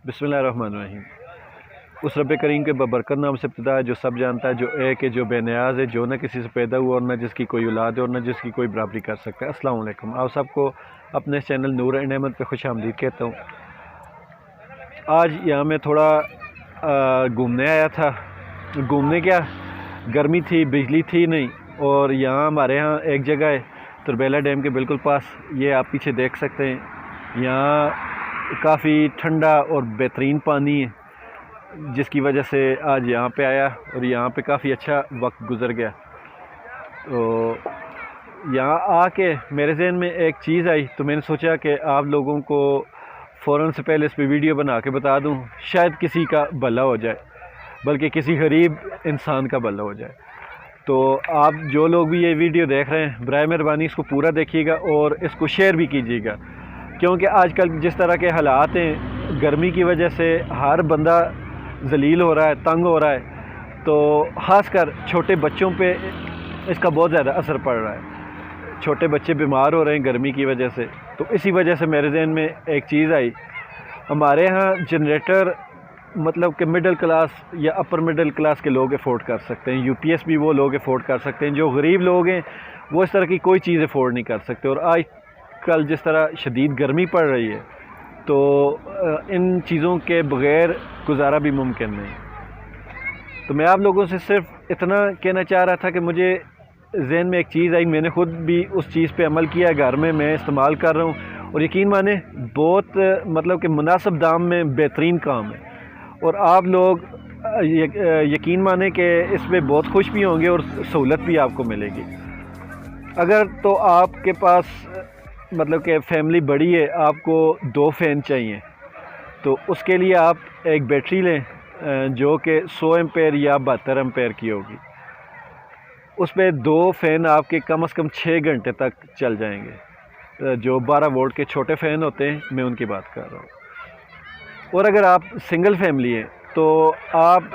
बिस्मिल्लाहिर्रहमानिर्रहीम। उस रब करیم के बबरकत नाम से इब्तिदा है, जो सब जानता है, जो एक है, जो बेनियाज़ है, जो न किसी से पैदा हुआ और न जिसकी कोई औलाद है और न जिसकी कोई बराबरी कर सकता है। अस्सलाम वालेकुम। आप सबको अपने चैनल नूर एंड अहमद पे खुश आमदीद कहता हूँ। आज यहाँ मैं थोड़ा घूमने आया था। घूमने क्या, गर्मी थी, बिजली थी नहीं, और यहाँ हमारे यहाँ एक जगह है तुरबेला डैम के बिल्कुल पास, ये आप पीछे देख सकते हैं। यहाँ काफ़ी ठंडा और बेहतरीन पानी है, जिसकी वजह से आज यहाँ पे आया और यहाँ पे काफ़ी अच्छा वक्त गुज़र गया। तो यहाँ आके मेरे ज़हन में एक चीज़ आई, तो मैंने सोचा कि आप लोगों को फ़ौरन से पहले इस पे वीडियो बना के बता दूँ, शायद किसी का भला हो जाए, बल्कि किसी गरीब इंसान का भला हो जाए। तो आप जो लोग भी ये वीडियो देख रहे हैं, बराए मेहरबानी इसको पूरा देखिएगा और इसको शेयर भी कीजिएगा, क्योंकि आजकल जिस तरह के हालात हैं, गर्मी की वजह से हर बंदा ज़लील हो रहा है, तंग हो रहा है। तो ख़ासकर छोटे बच्चों पे इसका बहुत ज़्यादा असर पड़ रहा है। छोटे बच्चे बीमार हो रहे हैं गर्मी की वजह से। तो इसी वजह से मेरे ज़हन में एक चीज़ आई, हमारे यहाँ जनरेटर मतलब कि मिडिल क्लास या अपर मिडिल क्लास के लोग अफोर्ड कर सकते हैं, यूपीएस भी वो लोग अफोर्ड कर सकते हैं। जो गरीब लोग हैं वो इस तरह की कोई चीज़ अफोर्ड नहीं कर सकते। और आज कल जिस तरह शदीद गर्मी पड़ रही है, तो इन चीज़ों के बग़ैर गुजारा भी मुमकिन नहीं। तो मैं आप लोगों से सिर्फ इतना कहना चाह रहा था कि मुझे ज़हन में एक चीज़ आई, मैंने ख़ुद भी उस चीज़ पे अमल किया, घर में मैं इस्तेमाल कर रहा हूँ, और यकीन माने बहुत मतलब कि मुनासिब दाम में बेहतरीन काम है। और आप लोग यकीन माने कि इस पर बहुत खुश भी होंगे और सहूलत भी आपको मिलेगी। अगर तो आपके पास मतलब कि फैमिली बड़ी है, आपको 2 फ़ैन चाहिए, तो उसके लिए आप एक बैटरी लें जो कि 100 एम्पेयर या 72 एम्पेयर की होगी। उस पर 2 फ़ैन आपके कम से कम 6 घंटे तक चल जाएंगे। जो 12 वोल्ट के छोटे फ़ैन होते हैं, मैं उनकी बात कर रहा हूँ। और अगर आप सिंगल फैमिली हैं, तो आप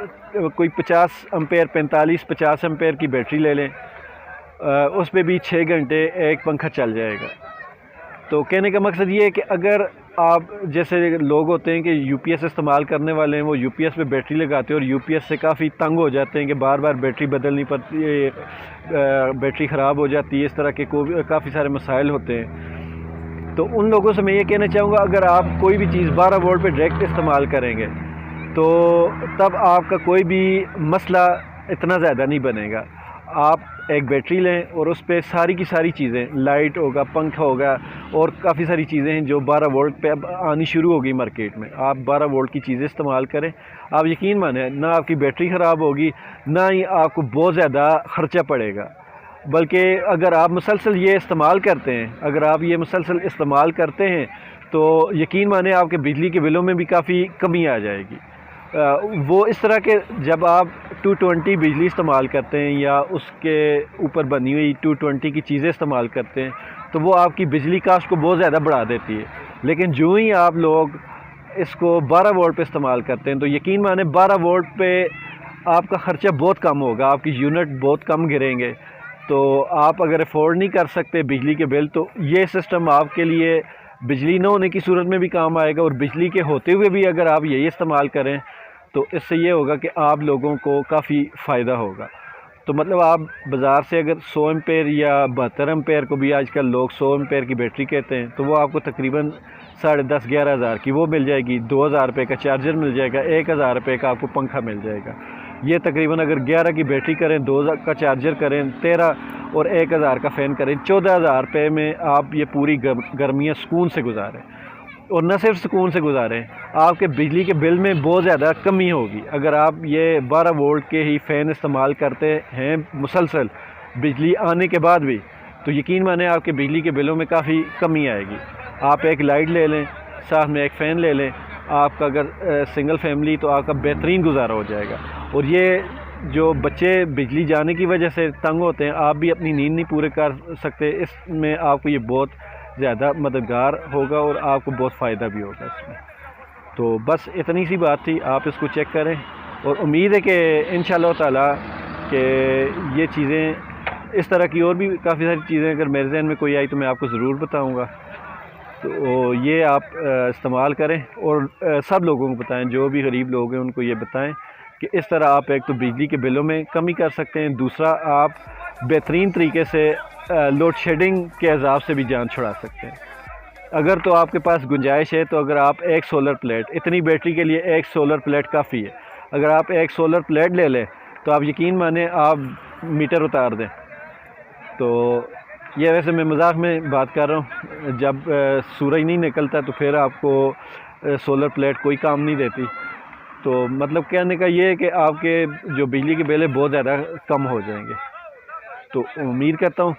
कोई 50 एम्पेयर 45-50 एम्पेयर की बैटरी ले लें, उस पर भी 6 घंटे एक पंखा चल जाएगा। तो कहने का मकसद ये है कि अगर आप जैसे लोग होते हैं कि यूपीएस इस्तेमाल करने वाले हैं, वो यूपीएस पे बैटरी लगाते हैं और यूपीएस से काफ़ी तंग हो जाते हैं कि बार बार बैटरी बदलनी पड़ती है, बैटरी ख़राब हो जाती है, इस तरह के काफ़ी सारे मसाइल होते हैं। तो उन लोगों से मैं ये कहना चाहूँगा, अगर आप कोई भी चीज़ 12 वोल्ट पे डायरेक्ट इस्तेमाल करेंगे, तो तब आपका कोई भी मसला इतना ज़्यादा नहीं बनेगा। आप एक बैटरी लें और उस पर सारी की सारी चीज़ें, लाइट होगा, पंखा होगा, और काफ़ी सारी चीज़ें हैं जो 12 वोल्ट पे अब आनी शुरू होगी मार्केट में। आप 12 वोल्ट की चीज़ें इस्तेमाल करें, आप यकीन माने ना आपकी बैटरी ख़राब होगी, ना ही आपको बहुत ज़्यादा ख़र्चा पड़ेगा। बल्कि अगर आप मुसलसल ये इस्तेमाल करते हैं, तो यकीन माने आपके बिजली के बिलों में भी काफ़ी कमी आ जाएगी। वो इस तरह के जब आप 220 बिजली इस्तेमाल करते हैं या उसके ऊपर बनी हुई 220 की चीज़ें इस्तेमाल करते हैं, तो वो आपकी बिजली कास्ट को बहुत ज़्यादा बढ़ा देती है। लेकिन जो ही आप लोग इसको 12 वोल्ट पे इस्तेमाल करते हैं, तो यकीन माने 12 वोल्ट पे आपका ख़र्चा बहुत कम होगा, आपकी यूनिट बहुत कम गिरेंगे। तो आप अगर अफोर्ड नहीं कर सकते बिजली के बिल, तो ये सिस्टम आपके लिए बिजली न होने की सूरत में भी काम आएगा, और बिजली के होते हुए भी अगर आप यही इस्तेमाल करें, तो इससे ये होगा कि आप लोगों को काफ़ी फ़ायदा होगा। तो मतलब आप बाज़ार से अगर 100 एम्पेयर या 72 एम्पेयर को भी आजकल लोग 100 एम्पेयर की बैटरी कहते हैं, तो वो आपको तकरीबन 10,500-11 हज़ार की वो मिल जाएगी। 2,000 रुपये का चार्जर मिल जाएगा, 1,000 रुपये का आपको पंखा मिल जाएगा। ये तकरीबन अगर 11 की बैटरी करें, 2 का चार्जर करें, 13 और 1,000 का फ़ैन करें, 14,000 रुपये में आप ये पूरी गर्मियाँ सुकून से गुजारें। और न सिर्फ सुकून से गुजारें, आपके बिजली के बिल में बहुत ज़्यादा कमी होगी। अगर आप ये 12 वोल्ट के ही फ़ैन इस्तेमाल करते हैं मुसलसल बिजली आने के बाद भी, तो यकीन माने आपके बिजली के बिलों में काफ़ी कमी आएगी। आप एक लाइट ले लें, साथ में एक फ़ैन ले लें, आपका अगर सिंगल फैमिली, तो आपका बेहतरीन गुजारा हो जाएगा। और ये जो बच्चे बिजली जाने की वजह से तंग होते हैं, आप भी अपनी नींद नहीं पूरे कर सकते, इसमें आपको ये बहुत ज़्यादा मददगार होगा और आपको बहुत फ़ायदा भी होगा इसमें। तो बस इतनी सी बात थी, आप इसको चेक करें, और उम्मीद है कि इंशाअल्लाह ताला कि ये चीज़ें इस तरह की और भी काफ़ी सारी चीज़ें अगर मेरे ज़हन में कोई आई तो मैं आपको ज़रूर बताऊँगा। تو یہ آپ استعمال کریں اور سب لوگوں کو بتائیں، جو بھی غریب لوگ ہیں ان کو یہ بتائیں کہ اس طرح آپ ایک تو بجلی کے بلوں میں کمی کر سکتے ہیں، دوسرا آپ بہترین طریقے سے لوڈ شیڈنگ کے عذاب سے بھی جان چھڑا سکتے ہیں۔ اگر تو آپ کے پاس گنجائش ہے تو اگر آپ ایک سولر پلیٹ، اتنی بیٹری کے لیے ایک سولر پلیٹ کافی ہے، اگر آپ ایک سولر پلیٹ لے لیں تو آپ یقین مانیں آپ میٹر اتار دیں۔ تو یہ ویسے میں مذاق میں بات کر رہا ہوں، جب سورج نہیں نکلتا تو پھر آپ کو سولر پلیٹ کوئی کام نہیں دیتی۔ تو مطلب کہنے کا یہ ہے کہ آپ کے جو بجلی کے بل ہے بہت زیادہ کم ہو جائیں گے۔ تو امید کرتا ہوں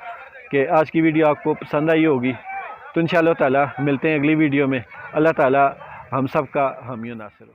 کہ آج کی ویڈیو آپ کو پسند آئی ہوگی، تو انشاءاللہ تعالی ملتے ہیں اگلی ویڈیو میں۔ اللہ تعالی ہم سب کا حامی و ناصر ہو۔